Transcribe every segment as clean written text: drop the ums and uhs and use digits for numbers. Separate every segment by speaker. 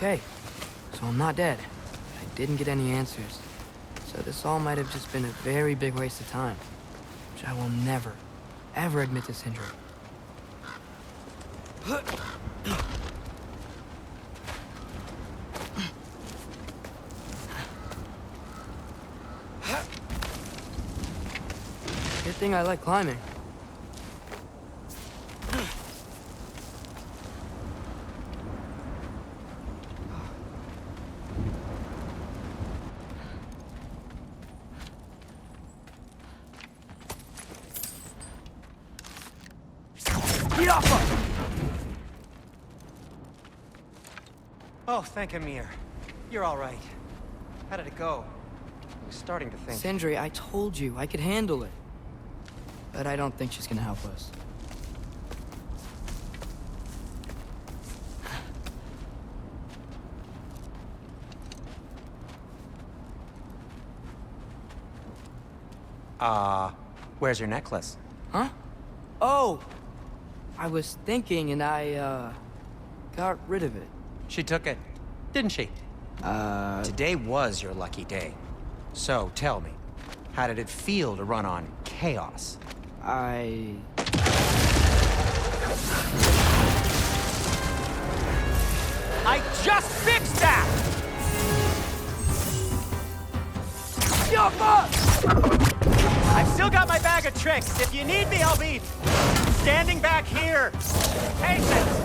Speaker 1: Okay, so I'm not dead. I didn't get any answers. So this all might have just been a very big waste of time, which I will never, ever admit to Sindri. Good thing I like climbing.
Speaker 2: Oh, thank Amir. You're all right. How did it go? I was starting to think...
Speaker 1: Sindri, I told you I could handle it. But I don't think she's gonna help us.
Speaker 2: Where's your necklace?
Speaker 1: Huh? Oh! I was thinking and I, got rid of it.
Speaker 2: She took it, didn't she? Today was your lucky day. So, tell me, how did it feel to run on chaos?
Speaker 1: I
Speaker 2: just fixed that! I've still got my bag of tricks. If you need me, I'll be standing back here. Patience!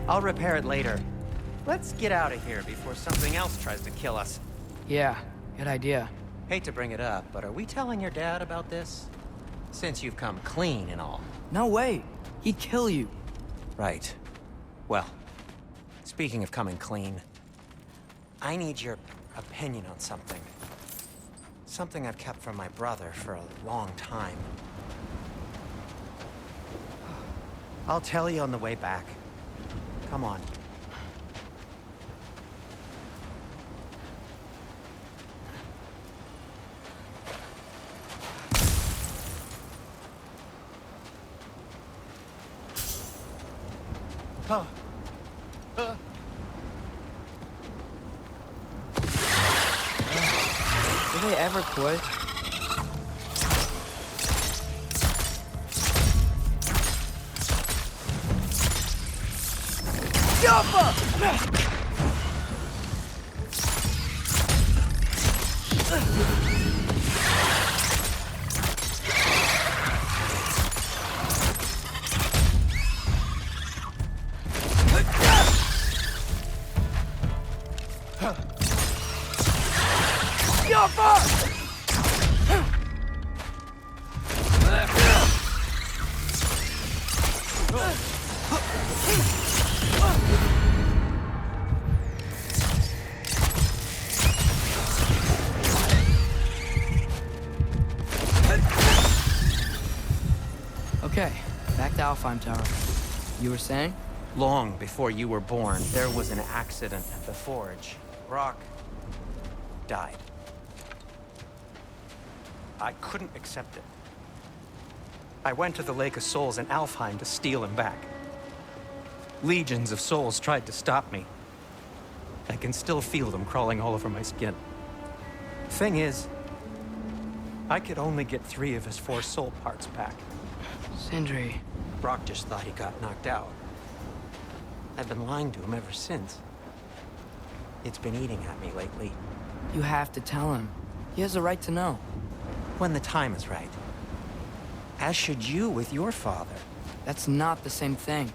Speaker 2: I'll repair it later. Let's get out of here before something else tries to kill us.
Speaker 1: Yeah, good idea.
Speaker 2: Hate to bring it up, but are we telling your dad about this? Since you've come clean and all.
Speaker 1: No way. He'd kill you.
Speaker 2: Right. Well, speaking of coming clean, I need your opinion on something. Something I've kept from my brother for a long time. I'll tell you on the way back. Come on.
Speaker 1: Do they ever quit? Okay, back to Alfheim Tower. You were saying?
Speaker 2: Long before you were born, there was an accident at the forge. Brock died. I couldn't accept it. I went to the Lake of Souls in Alfheim to steal him back. Legions of souls tried to stop me. I can still feel them crawling all over my skin. Thing is, I could only get 3 of his 4 soul parts back.
Speaker 1: Sindri.
Speaker 2: Brock just thought he got knocked out. I've been lying to him ever since. It's been eating at me lately.
Speaker 1: You have to tell him. He has a right to know.
Speaker 2: When the time is right. As should you with your father.
Speaker 1: That's not the same thing.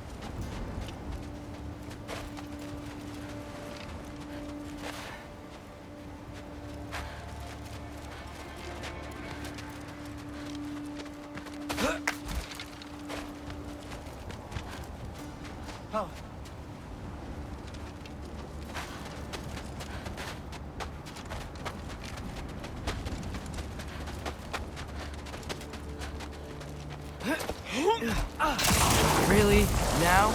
Speaker 2: Oh.
Speaker 1: Really? Now?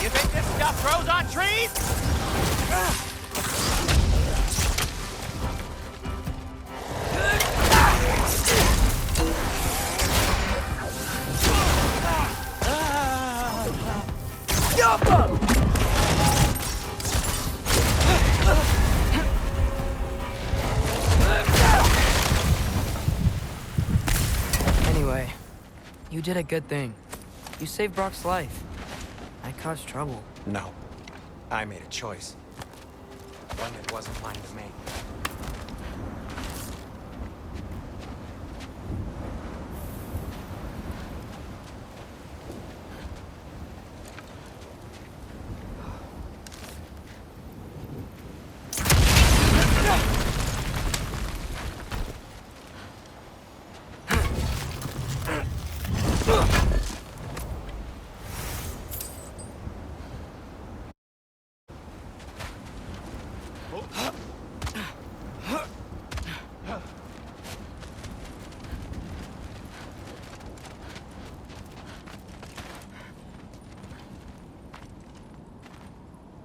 Speaker 2: You think this stuff grows on trees?
Speaker 1: Anyway, you did a good thing. You saved Brock's life. I caused trouble.
Speaker 2: No. I made a choice. One that wasn't mine to make.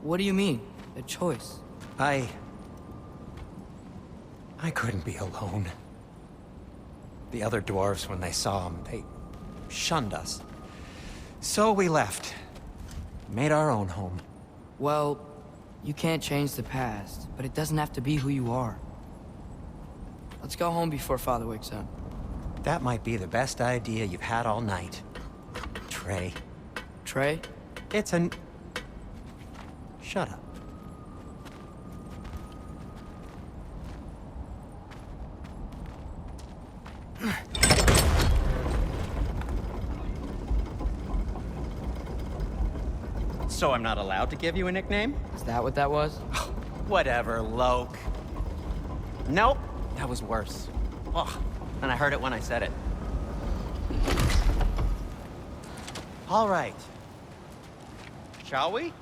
Speaker 1: What do you mean? A choice?
Speaker 2: I couldn't be alone. The other dwarves, when they saw him, they shunned us. So we left. Made our own home.
Speaker 1: Well, you can't change the past, but it doesn't have to be who you are. Let's go home before Father wakes up.
Speaker 2: That might be the best idea you've had all night. Trey.
Speaker 1: Trey?
Speaker 2: It's an... Shut up. So I'm not allowed to give you a nickname?
Speaker 1: Is that what that was?
Speaker 2: Whatever, Loke. Nope, that was worse. Oh, and I heard it when I said it. All right. Shall we?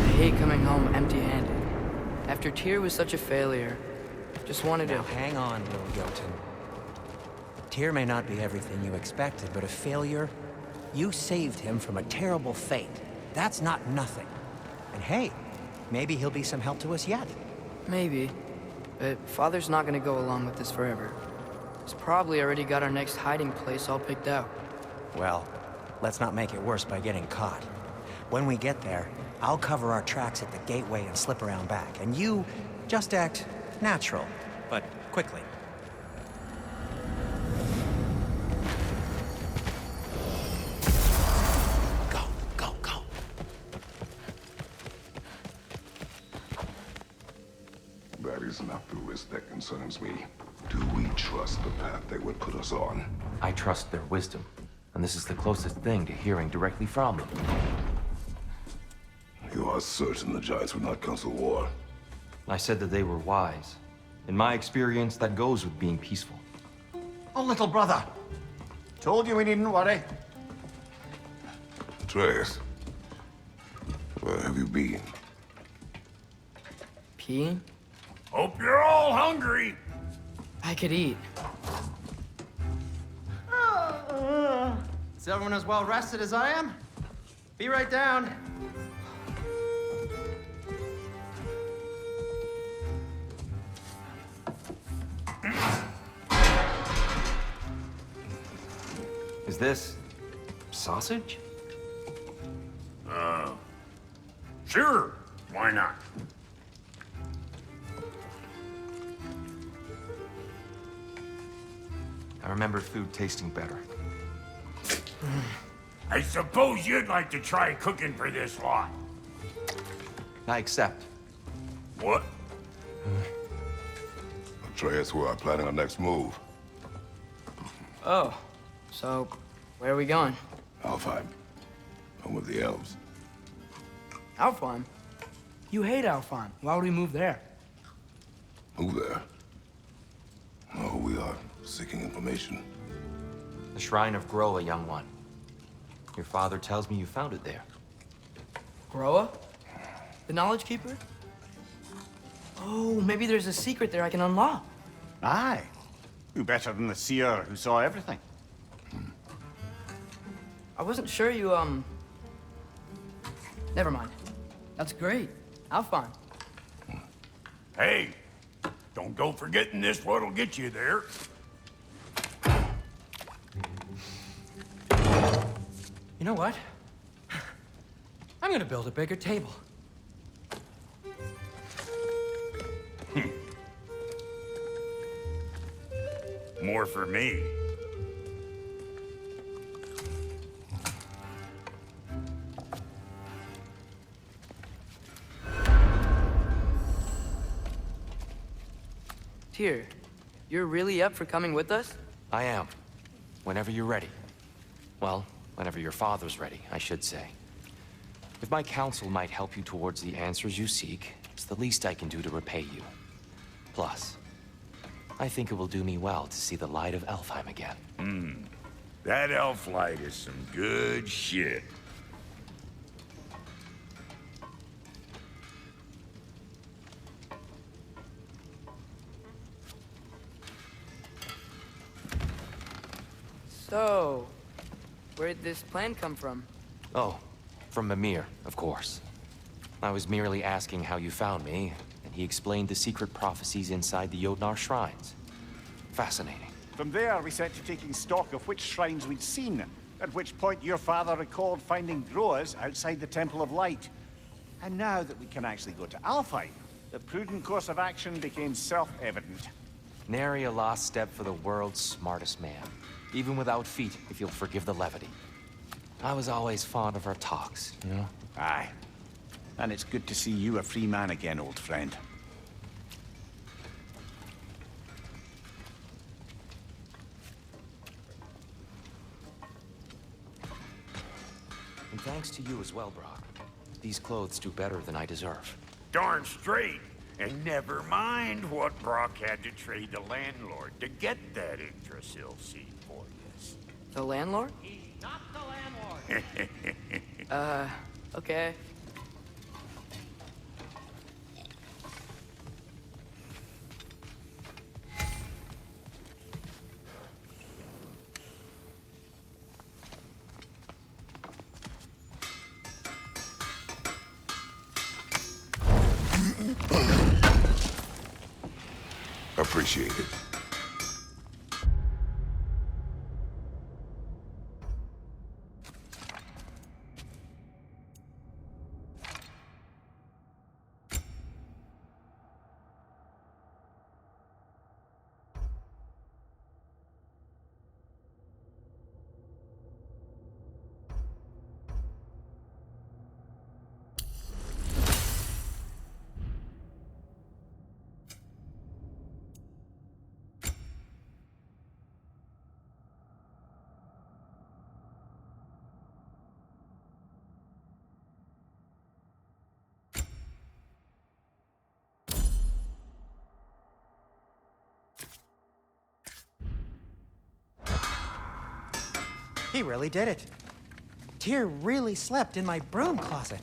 Speaker 1: I hate coming home empty-handed. After Tyr was such a failure, just wanted to...
Speaker 2: Now hang on, little Jotun. Tyr may not be everything you expected, but a failure? You saved him from a terrible fate. That's not nothing. And hey, maybe he'll be some help to us yet.
Speaker 1: Maybe. But Father's not gonna go along with this forever. He's probably already got our next hiding place all picked out.
Speaker 2: Well, let's not make it worse by getting caught. When we get there, I'll cover our tracks at the gateway and slip around back. And you just act natural, but quickly. Go, go, go.
Speaker 3: That is not the risk that concerns me. Do we trust the path they would put us on?
Speaker 4: I trust their wisdom, and this is the closest thing to hearing directly from them.
Speaker 3: You are certain the Giants would not counsel war?
Speaker 4: I said that they were wise. In my experience, that goes with being peaceful.
Speaker 5: Oh, little brother. Told you we needn't worry.
Speaker 3: Atreus, where have you been?
Speaker 1: Peeing?
Speaker 5: Hope you're all hungry.
Speaker 1: I could eat.
Speaker 6: Is everyone as well rested as I am? Be right down.
Speaker 4: Is this sausage?
Speaker 5: Sure, why not?
Speaker 4: I remember food tasting better.
Speaker 5: I suppose you'd like to try cooking for this lot.
Speaker 4: I accept.
Speaker 5: What?
Speaker 3: Atreus, we are planning our next move.
Speaker 1: Oh, so where are we going?
Speaker 3: Alfheim. Home of the elves.
Speaker 1: Alfheim? You hate Alfheim. Why would we move there?
Speaker 3: Move there. Oh, we are seeking information.
Speaker 4: The Shrine of Groa, young one. Your father tells me you found it there.
Speaker 1: Groa? The Knowledge Keeper? Oh, maybe there's a secret there I can unlock.
Speaker 5: Aye. Who better than the seer who saw everything?
Speaker 1: I wasn't sure you, Never mind. That's great. Alfheim.
Speaker 5: Hey, don't go forgetting this what'll get you there.
Speaker 6: You know what? I'm gonna build a bigger table.
Speaker 5: More for me.
Speaker 1: Tyr, you're really up for coming with us?
Speaker 4: I am. Whenever you're ready. Well, whenever your father's ready, I should say. If my counsel might help you towards the answers you seek, it's the least I can do to repay you. Plus, I think it will do me well to see the light of Alfheim again.
Speaker 5: That elf light is some good shit.
Speaker 1: So, where'd this plan come from?
Speaker 4: Oh, from Mimir, of course. I was merely asking how you found me, and he explained the secret prophecies inside the Jotnar shrines. Fascinating.
Speaker 7: From there, we set to taking stock of which shrines we'd seen, at which point your father recalled finding Groas outside the Temple of Light. And now that we can actually go to Alfheim, the prudent course of action became self-evident.
Speaker 4: Nary a lost step for the world's smartest man. Even without feet, if you'll forgive the levity. I was always fond of our talks, you know?
Speaker 7: Aye. And it's good to see you a free man again, old friend.
Speaker 4: And thanks to you as well, Brock. These clothes do better than I deserve.
Speaker 5: Darn straight. And never mind what Brock had to trade the landlord to get that Yggdrasil seed for you.
Speaker 1: The landlord?
Speaker 6: He's not the landlord.
Speaker 1: Okay.
Speaker 3: Appreciate it.
Speaker 6: He really did it.
Speaker 2: Tyr really slept in my broom closet.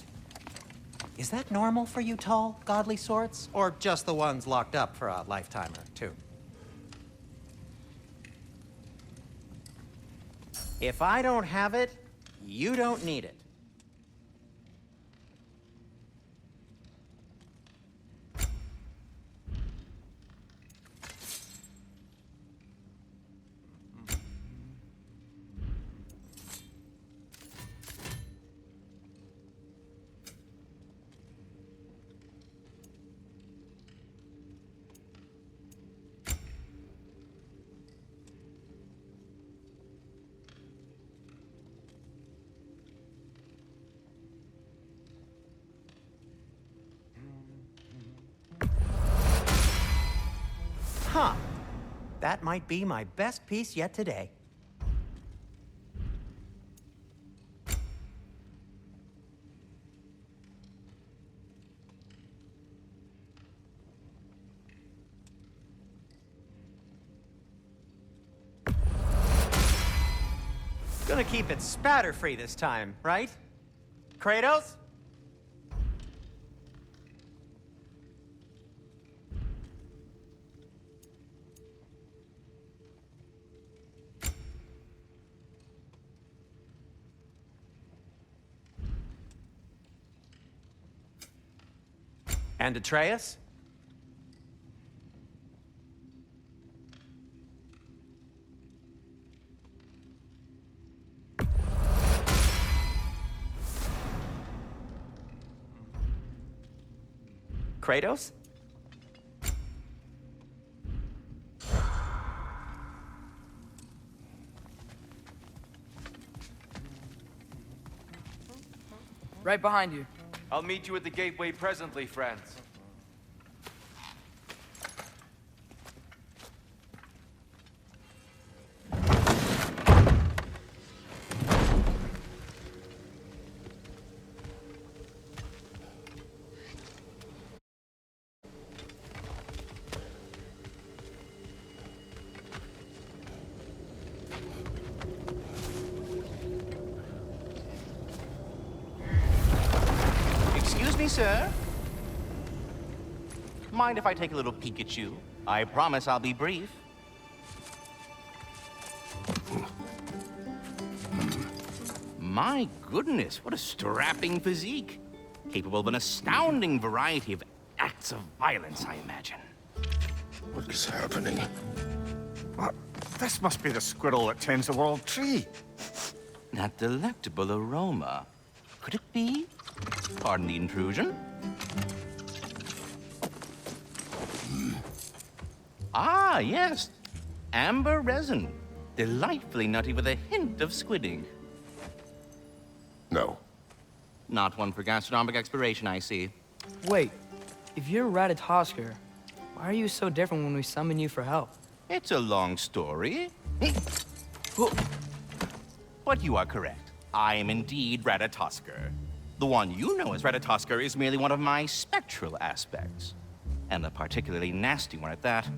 Speaker 2: Is that normal for you tall, godly sorts? Or just the ones locked up for a lifetime or two? If I don't have it, you don't need it. Huh. That might be my best piece yet today. Gonna keep it spatter-free this time, right? Kratos? And Atreus? Kratos?
Speaker 1: Right behind you.
Speaker 4: I'll meet you at the gateway presently, friends.
Speaker 8: Excuse me, sir. Mind if I take a little peek at you? I promise I'll be brief. My goodness, what a strapping physique. Capable of an astounding variety of acts of violence, I imagine.
Speaker 3: What is happening?
Speaker 7: What? This must be the squirrel that tends the world tree.
Speaker 8: That delectable aroma. Could it be? Pardon the intrusion. Ah, yes. Amber resin. Delightfully nutty with a hint of squidding.
Speaker 3: No.
Speaker 8: Not one for gastronomic exploration, I see.
Speaker 1: Wait, if you're Ratatoskr, why are you so different when we summon you for help?
Speaker 8: It's a long story. But you are correct. I am indeed Ratatoskr. The one you know as Ratatoskr is merely one of my spectral aspects. And a particularly nasty one at that.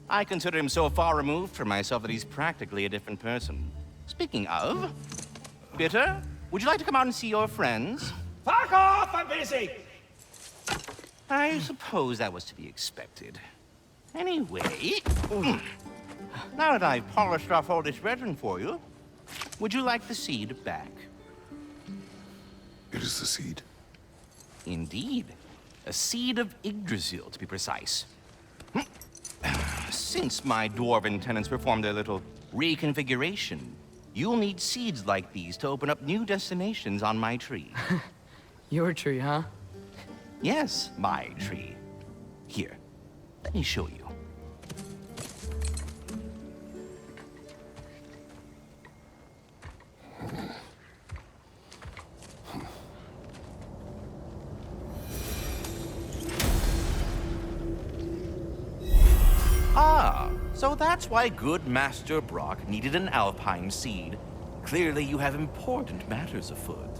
Speaker 8: I consider him so far removed from myself that he's practically a different person. Speaking of, Bitter, would you like to come out and see your friends?
Speaker 6: Fuck off! I'm busy!
Speaker 8: I suppose that was to be expected. Anyway, now that I've polished off all this resin for you, would you like the seed back?
Speaker 3: It is the seed.
Speaker 8: Indeed. A seed of Yggdrasil, to be precise. Since my dwarven tenants performed a little reconfiguration, you'll need seeds like these to open up new destinations on my tree.
Speaker 1: Your tree, huh?
Speaker 8: Yes, my tree. Here, let me show you. Ah, so that's why good Master Brock needed an Alpine seed. Clearly you have important matters afoot.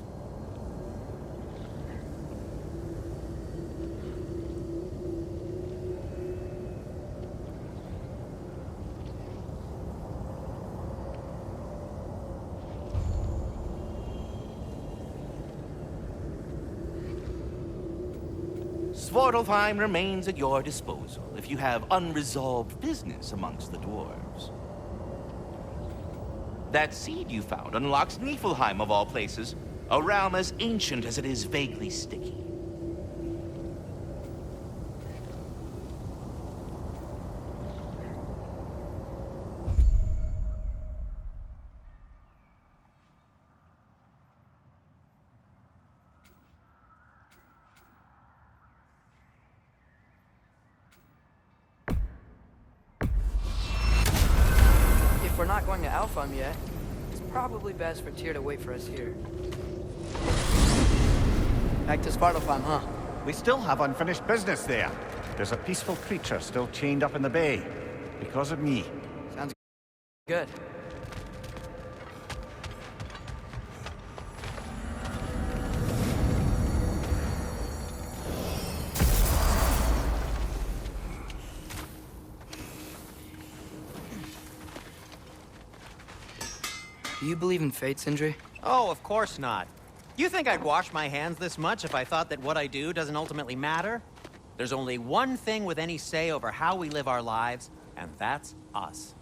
Speaker 8: Svartalfheim remains at your disposal if you have unresolved business amongst the dwarves. That seed you found unlocks Niflheim of all places, a realm as ancient as it is vaguely sticky.
Speaker 1: If we're not going to Alfheim yet, it's probably best for Tyr to wait for us here. Back to Svartalfheim, huh?
Speaker 7: We still have unfinished business there. There's a peaceful creature still chained up in the bay. Because of me.
Speaker 1: Sounds good. Do you believe in fate, Sindri?
Speaker 2: Oh, of course not. You think I'd wash my hands this much if I thought that what I do doesn't ultimately matter? There's only one thing with any say over how we live our lives, and that's us.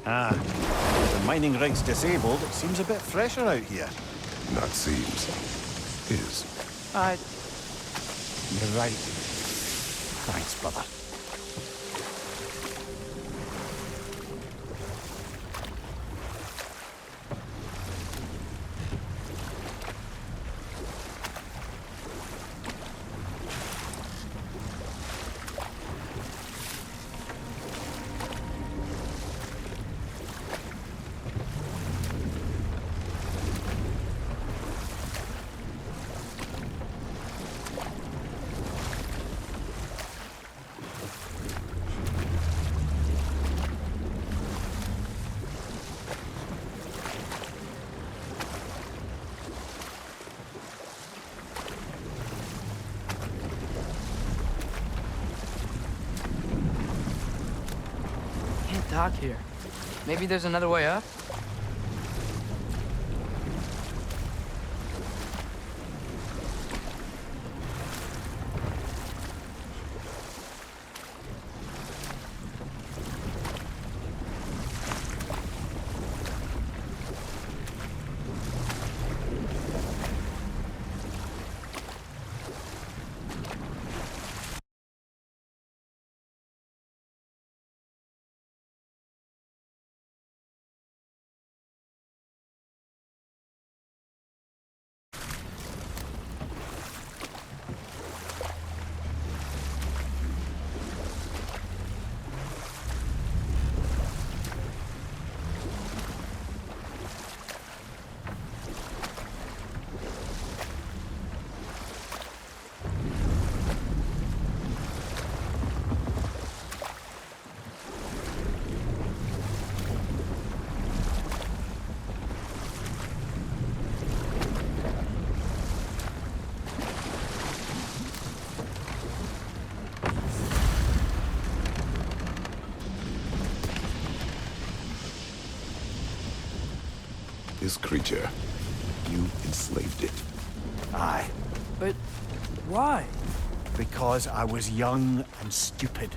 Speaker 7: Ah, the mining rig's disabled. It seems a bit fresher out here.
Speaker 3: Not seems. Is.
Speaker 7: You're right. Thanks, brother.
Speaker 1: Can't dock here. Maybe there's another way up?
Speaker 3: This creature, you enslaved it.
Speaker 7: Aye.
Speaker 1: But why?
Speaker 7: Because I was young and stupid.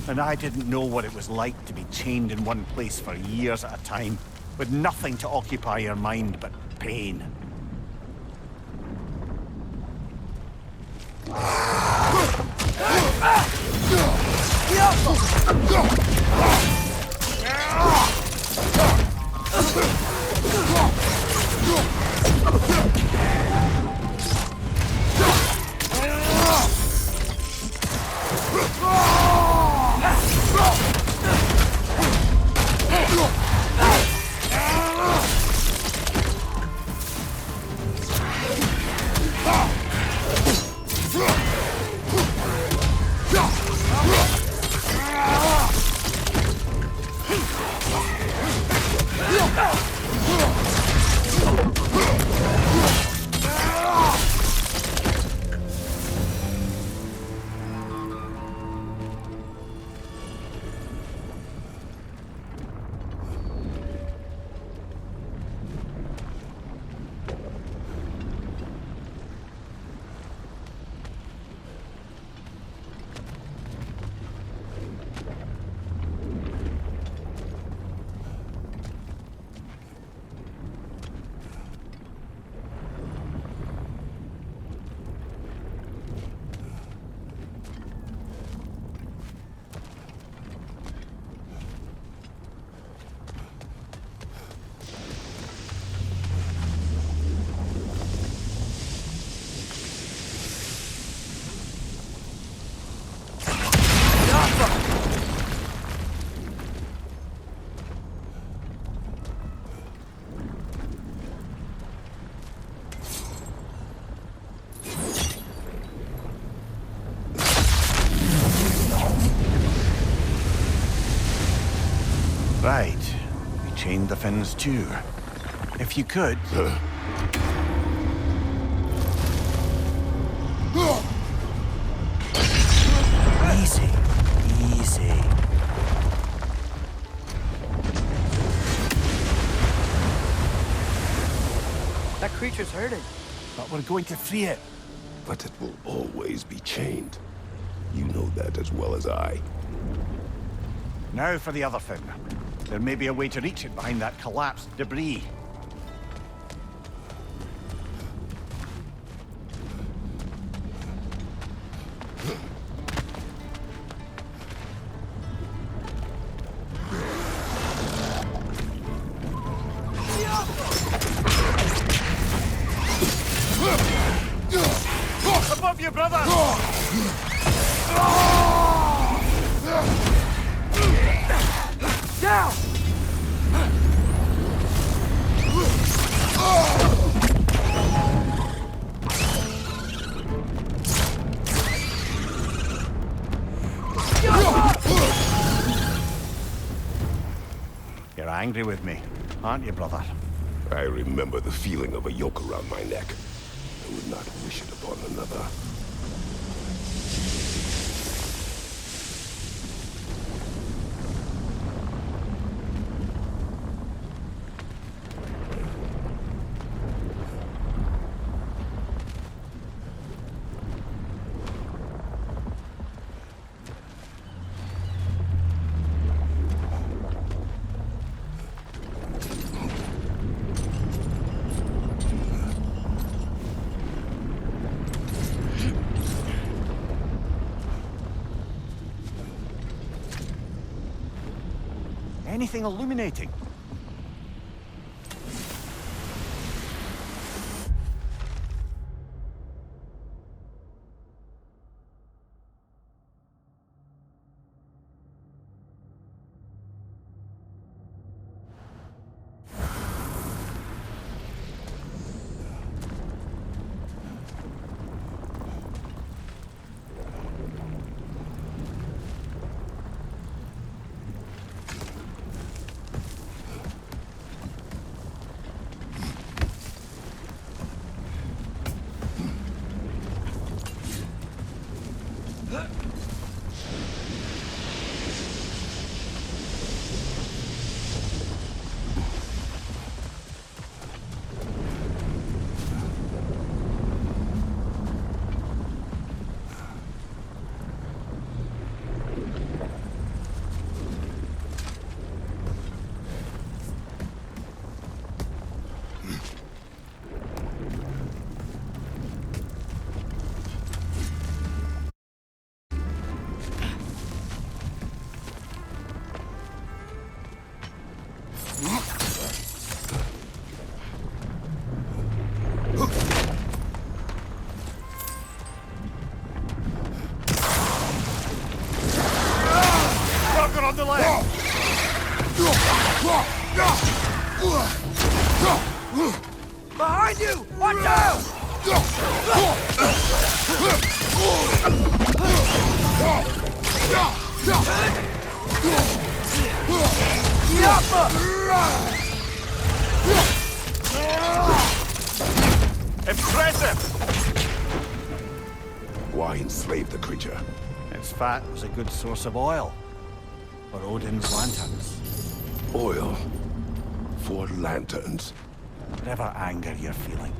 Speaker 7: And I didn't know what it was like to be chained in one place for years at a time, with nothing to occupy your mind but pain. right. We chained the fins too. If you could... Easy. Easy.
Speaker 1: That creature's hurting.
Speaker 7: But we're going to free it.
Speaker 3: But it will always be chained. You know that as well as I.
Speaker 7: Now for the other fin. There may be a way to reach it behind that collapsed debris. Above you, brother!
Speaker 1: Down!
Speaker 7: You're angry with me, aren't you, brother?
Speaker 3: I remember the feeling of a yoke around my neck. I would not wish it upon another.
Speaker 7: Anything illuminating? On the left!
Speaker 1: Behind you! Watch out!
Speaker 7: Impressive!
Speaker 3: Why enslave the creature?
Speaker 7: Its fat was a good source of oil. For Odin's lanterns.
Speaker 3: Oil. For lanterns.
Speaker 7: Whatever anger you're feeling,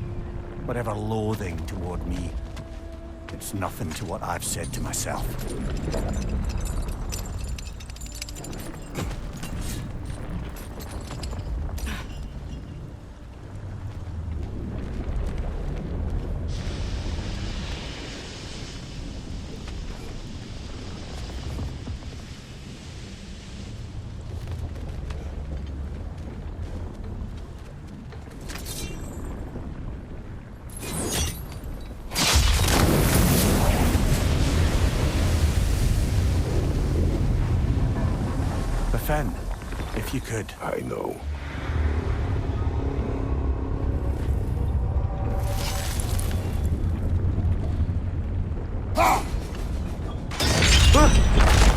Speaker 7: whatever loathing toward me, it's nothing to what I've said to myself. Fen, if you could.
Speaker 3: I know.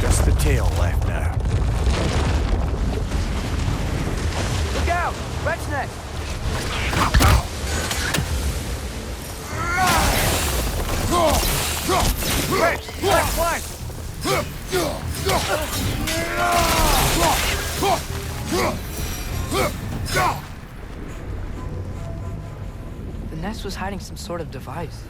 Speaker 7: Just the tail left now.
Speaker 1: out! Red's next!
Speaker 7: Red, left flank!
Speaker 1: The nest was hiding some sort of device.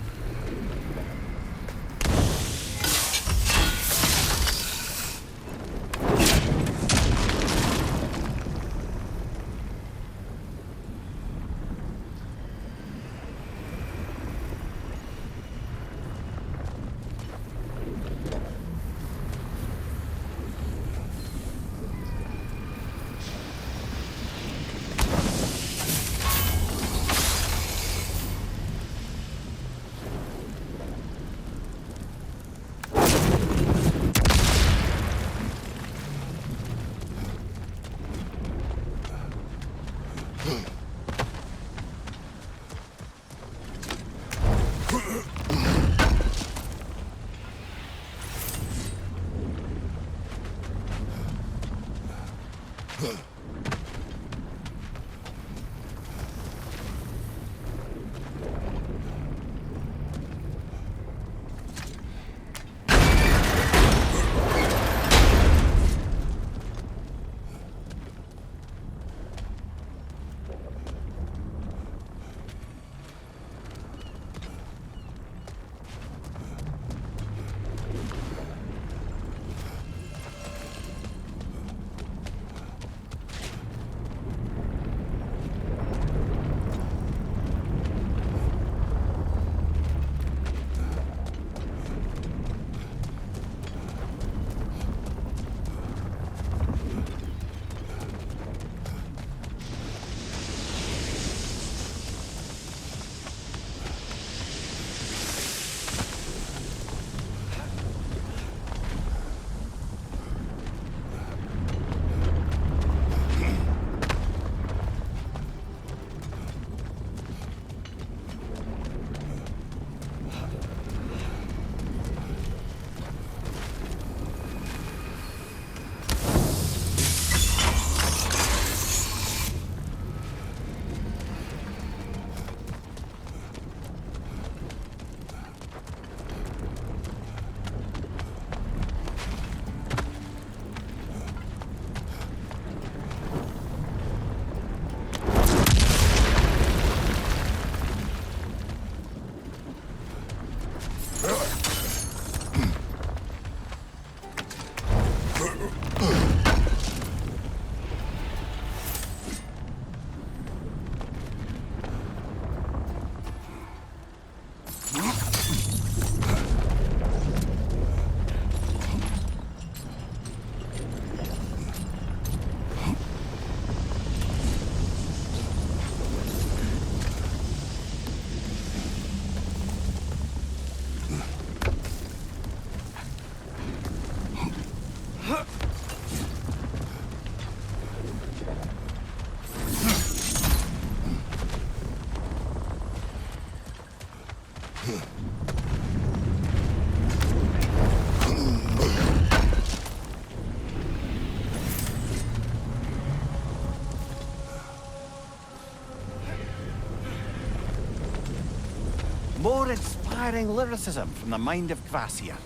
Speaker 7: More inspiring lyricism from the mind of Kvasir.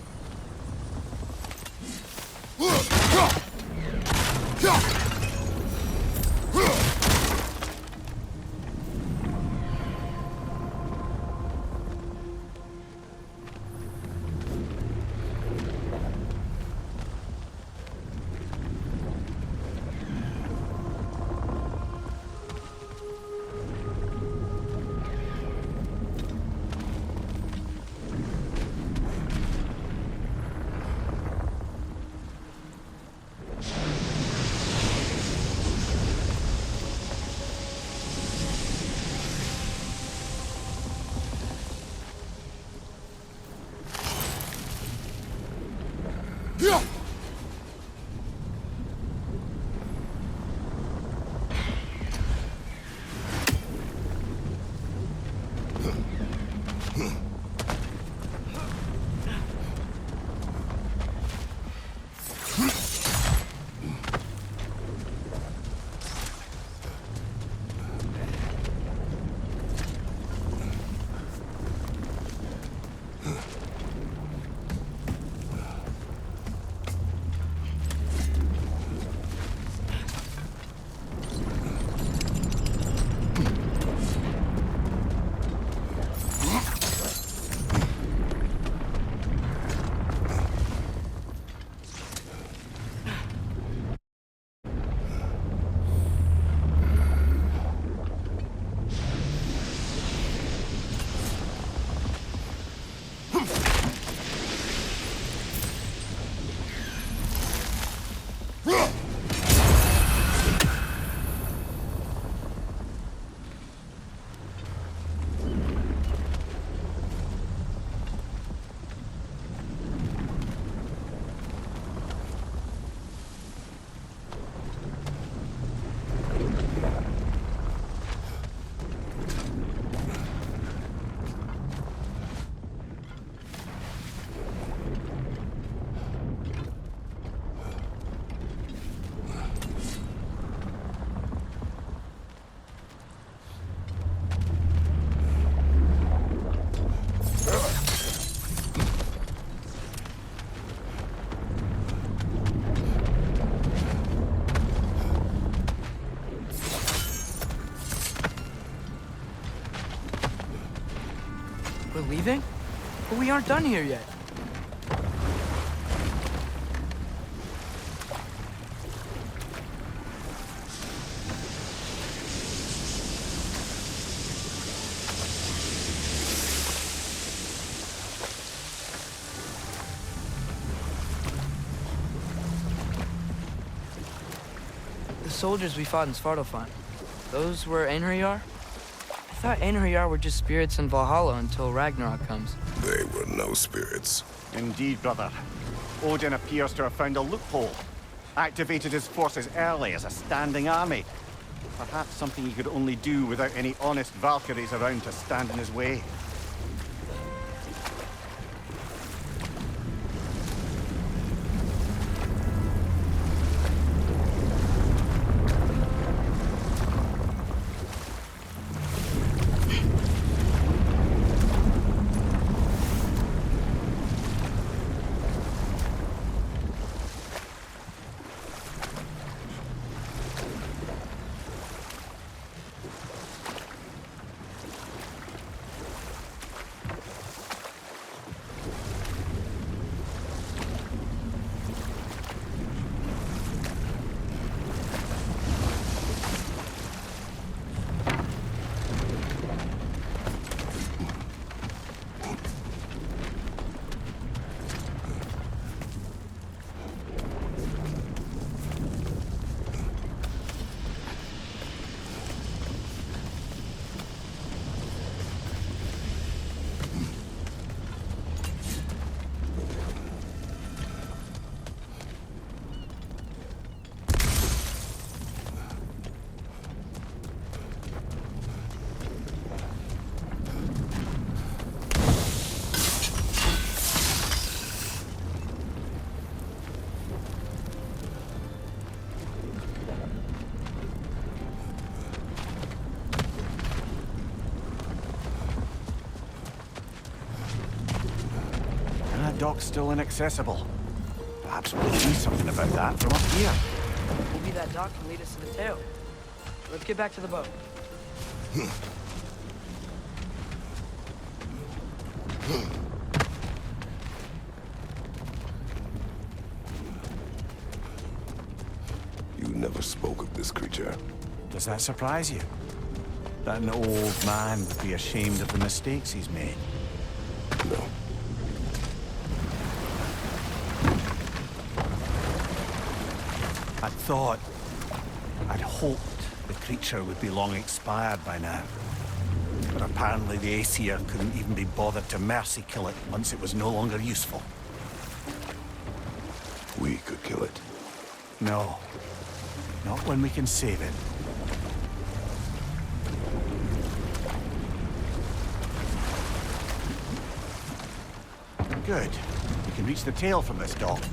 Speaker 1: But we aren't done here yet. The soldiers we fought in Svartalfheim, those were Einherjar? I thought Einherjar were just spirits in Valhalla until Ragnarok comes.
Speaker 3: They were no spirits.
Speaker 7: Indeed, brother. Odin appears to have found a loophole. Activated his forces early as a standing army. Perhaps something he could only do without any honest Valkyries around to stand in his way. Dock's still inaccessible. Perhaps we can do something about that from up here.
Speaker 1: Maybe that dock can lead us to the tail. Let's get back to the boat.
Speaker 3: You never spoke of this creature.
Speaker 7: Does that surprise you? That an old man would be ashamed of the mistakes he's made?
Speaker 3: No.
Speaker 7: I'd hoped the creature would be long expired by now. But apparently the Aesir couldn't even be bothered to mercy kill it once it was no longer useful.
Speaker 3: We could kill it.
Speaker 7: No. Not when we can save it. Good. We can reach the tail from this dock.